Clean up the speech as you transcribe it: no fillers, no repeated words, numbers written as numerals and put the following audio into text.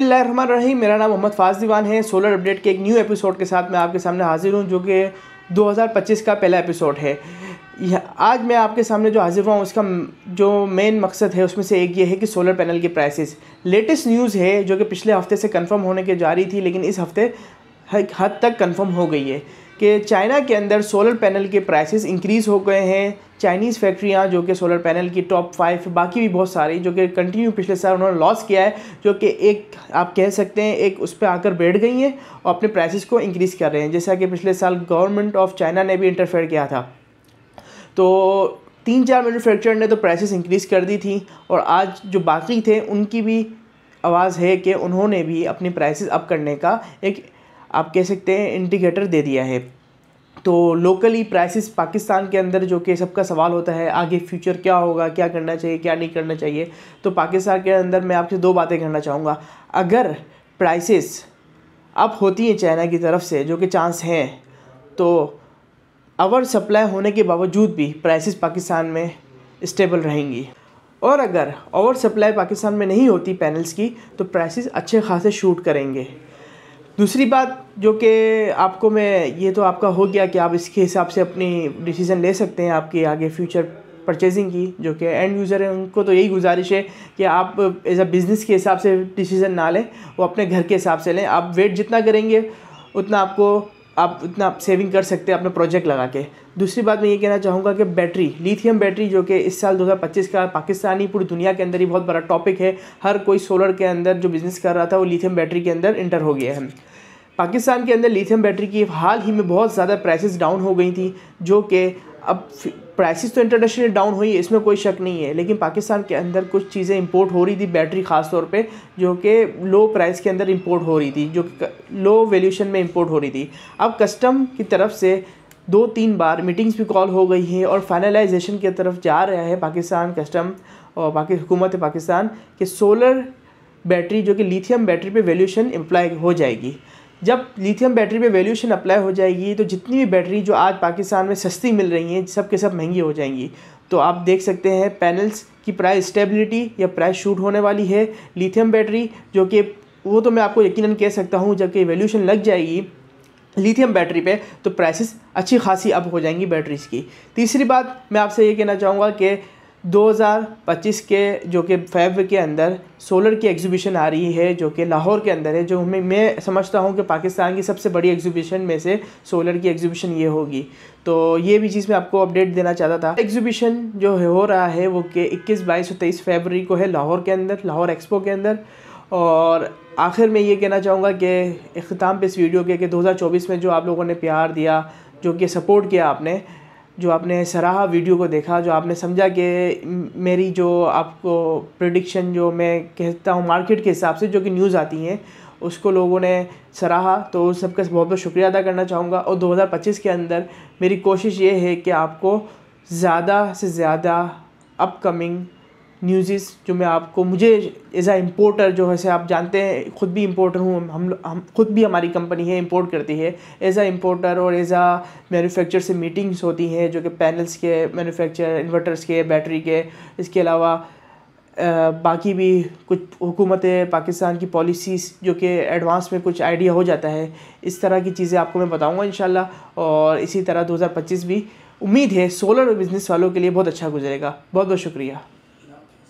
बिस्मिल्लाहिर्रहमानिर्रहीम। मेरा नाम मोहम्मद फाज दीवान है। सोलर अपडेट के एक न्यू एपिसोड के साथ मैं आपके सामने हाजिर हूँ, जो कि 2025 का पहला एपिसोड है। आज मैं आपके सामने जो हाजिर हुआ हूँ, उसका जो मेन मकसद है उसमें से एक ये है कि सोलर पैनल के प्राइसेस, लेटेस्ट न्यूज़ है जो कि पिछले हफ्ते से कंफर्म होने के जा रही थी, लेकिन इस हफ्ते हद तक कंफर्म हो गई है कि चाइना के अंदर सोलर पैनल के प्राइसेस इंक्रीज़ हो गए हैं। चाइनीज़ फैक्ट्रियां जो कि सोलर पैनल की टॉप 5, बाकी भी बहुत सारी जो कि कंटिन्यू पिछले साल उन्होंने लॉस किया है, जो कि एक आप कह सकते हैं एक उस पर आकर बैठ गई हैं और अपने प्राइसेस को इंक्रीज़ कर रहे हैं। जैसा कि पिछले साल गवर्नमेंट ऑफ चाइना ने भी इंटरफेयर किया था, तो 3-4 मैन्युफैक्चरर ने तो प्राइसेस इंक्रीज़ कर दी थी, और आज जो बाकी थे उनकी भी आवाज़ है कि उन्होंने भी अपनी प्राइसेस अप करने का एक आप कह सकते हैं इंडिकेटर दे दिया है। तो लोकली प्राइसेस पाकिस्तान के अंदर, जो कि सबका सवाल होता है आगे फ्यूचर क्या होगा, क्या करना चाहिए क्या नहीं करना चाहिए, तो पाकिस्तान के अंदर मैं आपसे 2 बातें करना चाहूँगा। अगर प्राइसेस अप होती हैं चाइना की तरफ से, जो कि चांस हैं, तो ओवर सप्लाई होने के बावजूद भी प्राइसेस पाकिस्तान में स्टेबल रहेंगी। और अगर ओवर सप्लाई पाकिस्तान में नहीं होती पैनल्स की, तो प्राइसेस अच्छे खासे शूट करेंगे। दूसरी बात जो कि आपको मैं, ये तो आपका हो गया कि आप इसके हिसाब से अपनी डिसीज़न ले सकते हैं आपकी आगे फ्यूचर परचेजिंग की। जो कि एंड यूज़र है उनको तो यही गुजारिश है कि आप एज अ बिज़नेस के हिसाब से डिसीज़न ना लें, वो अपने घर के हिसाब से लें। आप वेट जितना करेंगे उतना आप उतना सेविंग कर सकते हैं अपना प्रोजेक्ट लगा के। दूसरी बात मैं ये कहना चाहूँगा कि बैटरी, लिथियम बैटरी, जो कि इस साल 2025 का पाकिस्तानी पूरी दुनिया के अंदर ही बहुत बड़ा टॉपिक है। हर कोई सोलर के अंदर जो बिज़नेस कर रहा था वो लिथियम बैटरी के अंदर इंटर हो गया है। पाकिस्तान के अंदर लिथियम बैटरी की हाल ही में बहुत ज़्यादा प्राइसेस डाउन हो गई थी, जो कि अब प्राइसेस तो इंटरनेशनली डाउन हुई है, इसमें कोई शक नहीं है, लेकिन पाकिस्तान के अंदर कुछ चीज़ें इंपोर्ट हो रही थी, बैटरी ख़ास तौर पे, जो कि लो प्राइस के अंदर इंपोर्ट हो रही थी, जो लो वैल्यूएशन में इंपोर्ट हो रही थी। अब कस्टम की तरफ से 2-3 बार मीटिंग्स भी कॉल हो गई हैं और फाइनलाइजेशन की तरफ जा रहा है पाकिस्तान कस्टम और बाकी हुकूमत पाकिस्तान कि सोलर बैटरी जो कि लिथियम बैटरी पे वैल्यूएशन अप्लाई हो जाएगी। जब लिथियम बैटरी पे वैल्यूएशन अप्लाई हो जाएगी, तो जितनी भी बैटरी जो आज पाकिस्तान में सस्ती मिल रही हैं, सब के सब महंगी हो जाएंगी। तो आप देख सकते हैं पैनल्स की प्राइस स्टेबिलिटी या प्राइस शूट होने वाली है। लिथियम बैटरी जो कि वो तो मैं आपको यकीनन कह सकता हूँ, जबकि वैल्यूएशन लग जाएगी लिथियम बैटरी पे, तो प्राइसेस अच्छी खासी अप हो जाएंगी बैटरीज़ की। तीसरी बात मैं आपसे ये कहना चाहूँगा कि 2025 के जो कि फेब के अंदर सोलर की एग्जीबिशन आ रही है, जो कि लाहौर के अंदर है, जो मैं समझता हूँ कि पाकिस्तान की सबसे बड़ी एग्जीबिशन में से सोलर की एग्जीबिशन ये होगी। तो ये भी चीज़ मैं आपको अपडेट देना चाहता था। एग्जीबिशन जो हो रहा है वो कि 21, 22 और 23 फरवरी को है लाहौर के अंदर, लाहौर एक्सपो के अंदर। और आखिर में ये कहना चाहूँगा कि इख्तिताम पे इस वीडियो के कि 2024 में जो आप लोगों ने प्यार दिया, जो कि सपोर्ट किया आपने, जो आपने सराहा वीडियो को देखा, जो आपने समझा कि मेरी जो आपको प्रेडिक्शन जो मैं कहता हूँ मार्केट के हिसाब से जो कि न्यूज़ आती हैं, उसको लोगों ने सराहा, तो सबका बहुत बहुत शुक्रिया अदा करना चाहूँगा। और 2025 के अंदर मेरी कोशिश ये है कि आपको ज़्यादा से ज़्यादा अपकमिंग न्यूज़ जो मैं आपको, मुझे एज आ इम्पोर्टर, जो वैसे आप जानते हैं ख़ुद भी इम्पोर्टर हूँ, हम खुद भी, हमारी कंपनी है इम्पोर्ट करती है। एज आ इम्पोर्टर और एज आ मैन्युफैक्चर से मीटिंग्स होती हैं, जो कि पैनल्स के मैन्युफैक्चर, इन्वर्टर्स के, बैटरी के, इसके अलावा बाकी भी कुछ हुकूमत पाकिस्तान की पॉलिसीज़ जो कि एडवांस में कुछ आइडिया हो जाता है। इस तरह की चीज़ें आपको मैं बताऊँगा इंशाल्लाह। और इसी तरह 2025 भी उम्मीद है सोलर बिज़नेस वालों के लिए बहुत अच्छा गुजरेगा। बहुत बहुत शुक्रिया।